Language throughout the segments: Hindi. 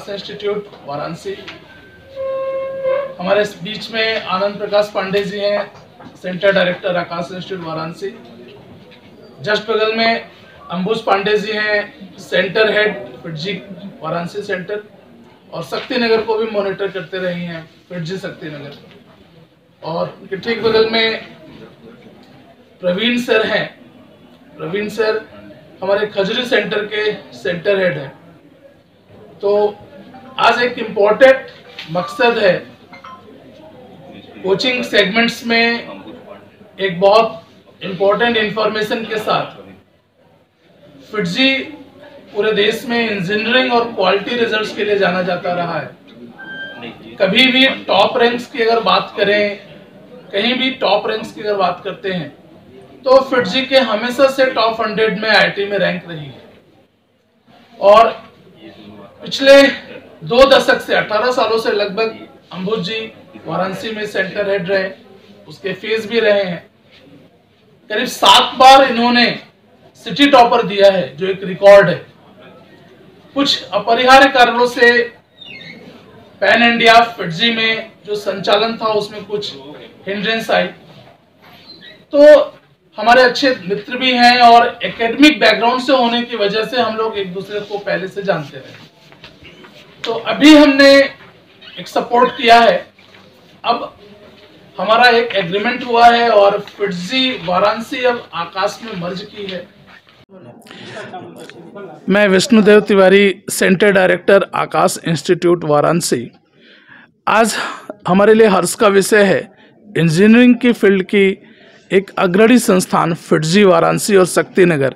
आकाश इंस्टीट्यूट वाराणसी। हमारे इस बीच में आनंद प्रकाश पांडे जी हैं, सेंटर डायरेक्टर आकाश इंस्टीट्यूट वाराणसी। जस्ट बगल में अंबुज पांडे जी हैं, centre head FIITJEE Varanasi centre, और शक्ति नगर को भी मॉनिटर करते रहे हैं फिटजी शक्ति नगर। और उनके ठीक बगल में प्रवीण सर हैं। प्रवीण सर हमारे खजरी सेंटर के सेंटर हेड हैं। तो आज एक इम्पोर्टेंट मकसद है, कोचिंग सेगमेंट्स में एक बहुत इम्पोर्टेंट इंफॉर्मेशन के साथ फिटजी पूरे देश में इंजीनियरिंग और क्वालिटी रिजल्ट्स के लिए जाना जाता रहा है। कभी भी टॉप रैंक्स की अगर बात करें, कहीं भी टॉप रैंक्स की अगर बात करते हैं तो फिटजी के हमेशा से टॉप 100 में आईआईटी में रैंक रही है। और पिछले 2 दशक से 18 सालों से लगभग अंबुज जी वाराणसी में सेंटर हेड रहे, उसके फेस भी रहे हैं। करीब 7 बार इन्होंने सिटी टॉपर दिया है, जो एक रिकॉर्ड है। कुछ अपरिहार्य कारणों से पैन इंडिया फिटजी में जो संचालन था उसमें कुछ हिंड्रेंस आई। तो हमारे अच्छे मित्र भी हैं और एकेडमिक बैकग्राउंड से होने की वजह से हम लोग एक दूसरे को पहले से जानते रहे। तो अभी हमने एक सपोर्ट किया है। अब हमारा एक एग्रीमेंट हुआ है और फिटजी वाराणसी अब आकाश में मर्ज की है। मैं विष्णुदेव तिवारी, सेंटर डायरेक्टर आकाश इंस्टीट्यूट वाराणसी। आज हमारे लिए हर्ष का विषय है, इंजीनियरिंग की फील्ड की एक अग्रणी संस्थान फिटजी वाराणसी और शक्ति नगर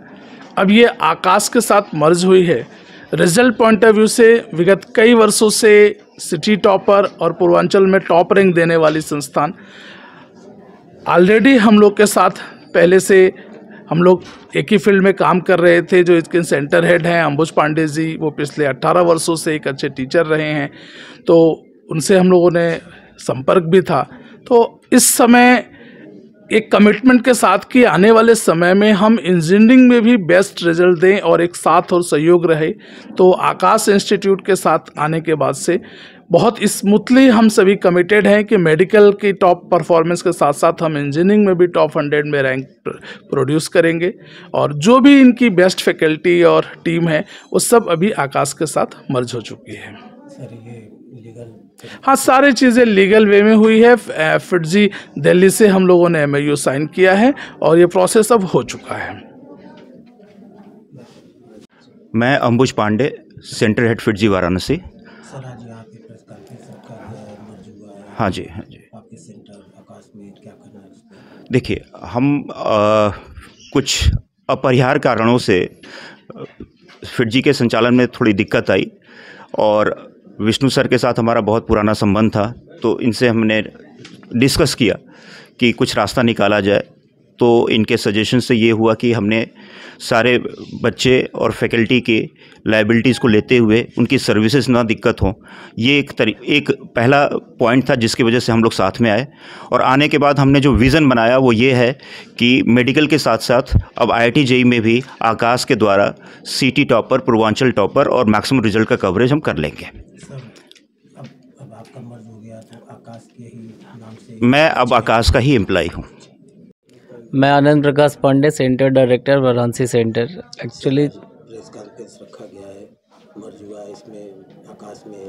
अब ये आकाश के साथ मर्ज हुई है। रिजल्ट पॉइंट ऑफ व्यू से विगत कई वर्षों से सिटी टॉपर और पूर्वांचल में टॉप रैंक देने वाली संस्थान ऑलरेडी हम लोग के साथ पहले से हम लोग एक ही फील्ड में काम कर रहे थे। जो इसके सेंटर हेड हैं अंबुज पांडे जी, वो पिछले 18 वर्षों से एक अच्छे टीचर रहे हैं, तो उनसे हम लोगों ने संपर्क भी था। तो इस समय एक कमिटमेंट के साथ कि आने वाले समय में हम इंजीनियरिंग में भी बेस्ट रिजल्ट दें और एक साथ और सहयोग रहे। तो आकाश इंस्टीट्यूट के साथ आने के बाद से बहुत स्मूथली हम सभी कमिटेड हैं कि मेडिकल की टॉप परफॉर्मेंस के साथ साथ हम इंजीनियरिंग में भी टॉप 100 में रैंक प्रोड्यूस करेंगे। और जो भी इनकी बेस्ट फैकल्टी और टीम है वो सब अभी आकाश के साथ मर्ज हो चुकी है। सर ये लीगल, हाँ, सारी चीज़ें लीगल वे में हुई है। फिटजी दिल्ली से हम लोगों ने MOU साइन किया है और ये प्रोसेस अब हो चुका है। मैं Ambuj Pandey, centre head FIITJEE Varanasi. Sir आज यहाँ पे प्रेस कॉन्फ्रेंस रखा गया है, मर्ज हुआ है। हाँ जी, हाँ जी। आपके सेंटर आकाश में क्या करना है उसमें? देखिए, हम कुछ अपरिहार्य कारणों से फिटजी के संचालन में थोड़ी दिक्कत आई और विष्णु सर के साथ हमारा बहुत पुराना संबंध था, तो इनसे हमने डिस्कस किया कि कुछ रास्ता निकाला जाए। तो इनके सजेशन से ये हुआ कि हमने सारे बच्चे और फैकल्टी के लायबिलिटीज़ को लेते हुए उनकी सर्विसेज ना दिक्कत हो, ये एक पहला पॉइंट था जिसकी वजह से हम लोग साथ में आए। और आने के बाद हमने जो विज़न बनाया वो ये है कि मेडिकल के साथ साथ अब IIT JEE में भी आकाश के द्वारा सिटी टॉपर, पूर्वांचल टॉपर और मैक्सिमम रिजल्ट का कवरेज हम कर लेंगे। सर अब आपका मर्ज हो गया तो आकाश के ही नाम से मैं अब आकाश का ही एम्प्लॉय हूँ। मैं Anand Prakash Pandey, centre director Varanasi centre. Actually press conference रखा गया है, मर्ज हुआ है, इसमें आकाश में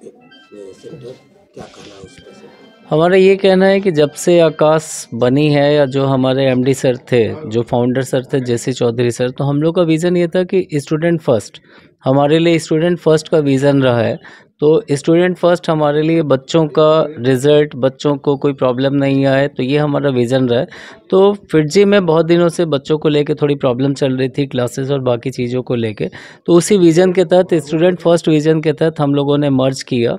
एक सेंटर, क्या कहना है उसमें से? हमारा ये कहना है कि जब से आकाश बनी है, या जो हमारे MD सर थे, जो फाउंडर सर थे JC चौधरी सर, तो हम लोग का विज़न ये था कि स्टूडेंट फर्स्ट, हमारे लिए स्टूडेंट फर्स्ट का विज़न रहा है। तो स्टूडेंट फर्स्ट हमारे लिए बच्चों का रिज़ल्ट, बच्चों को कोई प्रॉब्लम नहीं आए, तो ये हमारा विज़न रहा है। तो फिटजी में बहुत दिनों से बच्चों को लेके थोड़ी प्रॉब्लम चल रही थी, क्लासेस और बाकी चीज़ों को लेके। तो उसी विज़न के तहत, स्टूडेंट फर्स्ट विज़न के तहत हम लोगों ने मर्ज किया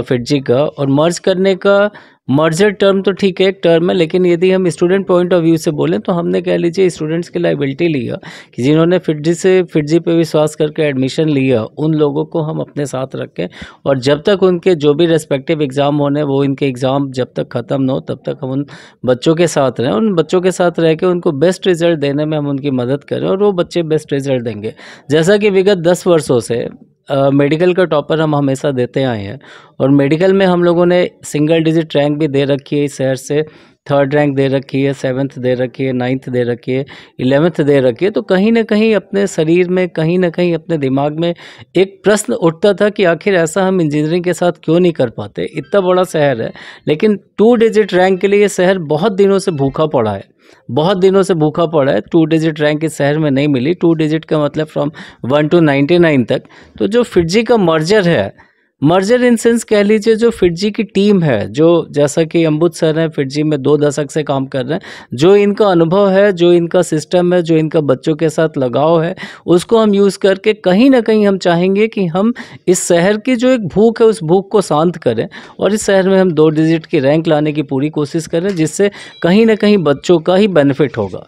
फिटजी का। और मर्ज करने का मर्जर टर्म तो ठीक है, एक टर्म है, लेकिन यदि हम स्टूडेंट पॉइंट ऑफ व्यू से बोलें तो हमने कह लीजिए स्टूडेंट्स की लायबिलिटी लिया कि जिन्होंने फिटजी पे विश्वास करके एडमिशन लिया, उन लोगों को हम अपने साथ रखें और जब तक उनके जो भी रेस्पेक्टिव एग्ज़ाम होने, वो इनके एग्ज़ाम जब तक ख़त्म न हो तब तक हम उन बच्चों के साथ रहें। उन बच्चों के साथ रह के उनको बेस्ट रिज़ल्ट देने में हम उनकी मदद करें और वो बच्चे बेस्ट रिज़ल्ट देंगे। जैसा कि विगत 10 वर्षों से मेडिकल का टॉपर हम हमेशा देते आए हैं और मेडिकल में हम लोगों ने सिंगल डिजिट रैंक भी दे रखी है इस शहर से, 3rd रैंक दे रखी है, 7th दे रखी है, 9th दे रखी है, 11th दे रखी है। तो कहीं ना कहीं अपने शरीर में, कहीं ना कहीं अपने दिमाग में एक प्रश्न उठता था कि आखिर ऐसा हम इंजीनियरिंग के साथ क्यों नहीं कर पाते। इतना बड़ा शहर है लेकिन 2 डिजिट रैंक के लिए ये शहर बहुत दिनों से भूखा पड़ा है, बहुत दिनों से भूखा पड़ा है। 2 डिजिट रैंक इस शहर में नहीं मिली। 2 डिजिट का मतलब फ्रॉम 1 to 99 तक। तो जो फिटजी का मर्जर है, मर्जर इन सेंस कह लीजिए, जो फिटजी की टीम है, जो जैसा कि अम्बुज सर हैं फिटजी में 2 दशक से काम कर रहे हैं, जो इनका अनुभव है, जो इनका सिस्टम है, जो इनका बच्चों के साथ लगाव है, उसको हम यूज़ करके कहीं ना कहीं हम चाहेंगे कि हम इस शहर की जो एक भूख है उस भूख को शांत करें और इस शहर में हम 2 डिजिट की रैंक लाने की पूरी कोशिश करें, जिससे कहीं ना कहीं बच्चों का ही बेनिफिट होगा।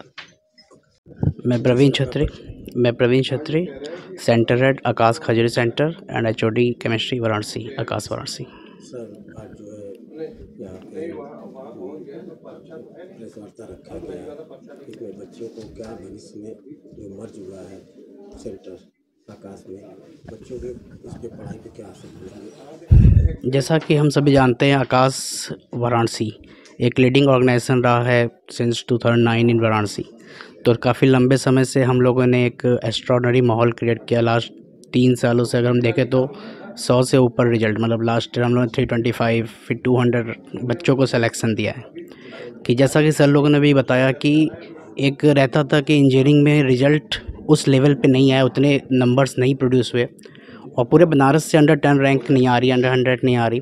मैं प्रवीण छत्री, centre head Akash Khajuri centre and HOD chemistry Varanasi, Akash Varanasi. Sir आज जो है यहाँ पे प्रेस वार्ता रखा गया है, इसमें बच्चों को क्या भविष्य में जो मर्ज हुआ है सेंटर आकाश में, बच्चों के उसके पढ़ाई पे क्या असर पड़ेंगे? जैसा कि हम सभी जानते हैं, आकाश वाराणसी एक लीडिंग ऑर्गेनाइजेशन रहा है सिंस 2009 इन वाराणसी। तो काफ़ी लंबे समय से हम लोगों ने एक एक्स्ट्रॉर्डनरी माहौल क्रिएट किया। लास्ट 3 सालों से अगर हम देखें तो 100 से ऊपर रिजल्ट, मतलब लास्ट ईयर हम लोगों ने 325 फिर 200 बच्चों को सिलेक्शन दिया है। कि जैसा कि सर लोगों ने भी बताया कि एक रहता था कि इंजीनियरिंग में रिज़ल्ट उस लेवल पे नहीं आया, उतने नंबर्स नहीं प्रोड्यूस हुए और पूरे बनारस से अंडर 10 रैंक नहीं आ रही, अंडर 100 नहीं आ रही।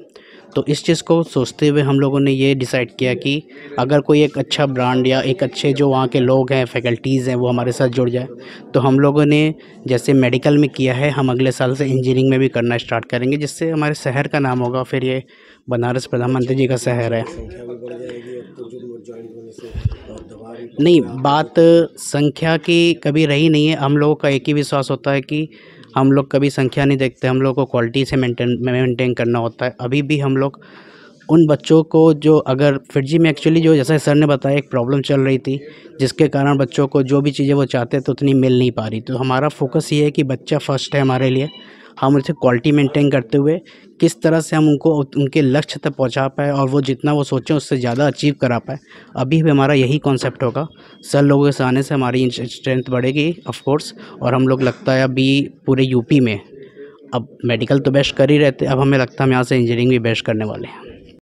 तो इस चीज़ को सोचते हुए हम लोगों ने ये डिसाइड किया कि अगर कोई एक अच्छा ब्रांड या एक अच्छे जो वहाँ के लोग हैं, फैकल्टीज़ हैं, वो हमारे साथ जुड़ जाए, तो हम लोगों ने जैसे मेडिकल में किया है, हम अगले साल से इंजीनियरिंग में भी करना स्टार्ट करेंगे, जिससे हमारे शहर का नाम होगा। फिर ये बनारस प्रधानमंत्री जी का शहर है। संख्या भी बढ़ जाएगी अब तो जो ज्वाइन होने से, और दबाव भी नहीं, बात संख्या की कभी रही नहीं है। हम लोगों का एक ही विश्वास होता है कि हम लोग कभी संख्या नहीं देखते, हम लोग को क्वालिटी से मेंटेन करना होता है। अभी भी हम लोग उन बच्चों को जो अगर फिटजी में एक्चुअली जो जैसा सर ने बताया एक प्रॉब्लम चल रही थी, जिसके कारण बच्चों को जो भी चीज़ें वो चाहते थे उतनी मिल नहीं पा रही। तो हमारा फोकस ये है कि बच्चा फर्स्ट है हमारे लिए, हम उसे क्वालिटी मेंटेन करते हुए किस तरह से हम उनको उनके लक्ष्य तक पहुंचा पाए और वो जितना वो सोचें उससे ज़्यादा अचीव करा पाए। अभी भी हमारा यही कॉन्सेप्ट होगा। सर लोगों के आने से हमारी स्ट्रेंथ बढ़ेगी ऑफ कोर्स, और हम लोग लगता है अभी पूरे यूपी में अब मेडिकल तो बेस्ट कर ही रहते, अब हमें लगता है हम यहाँ से इंजीनियरिंग भी बेस्ट करने वाले हैं।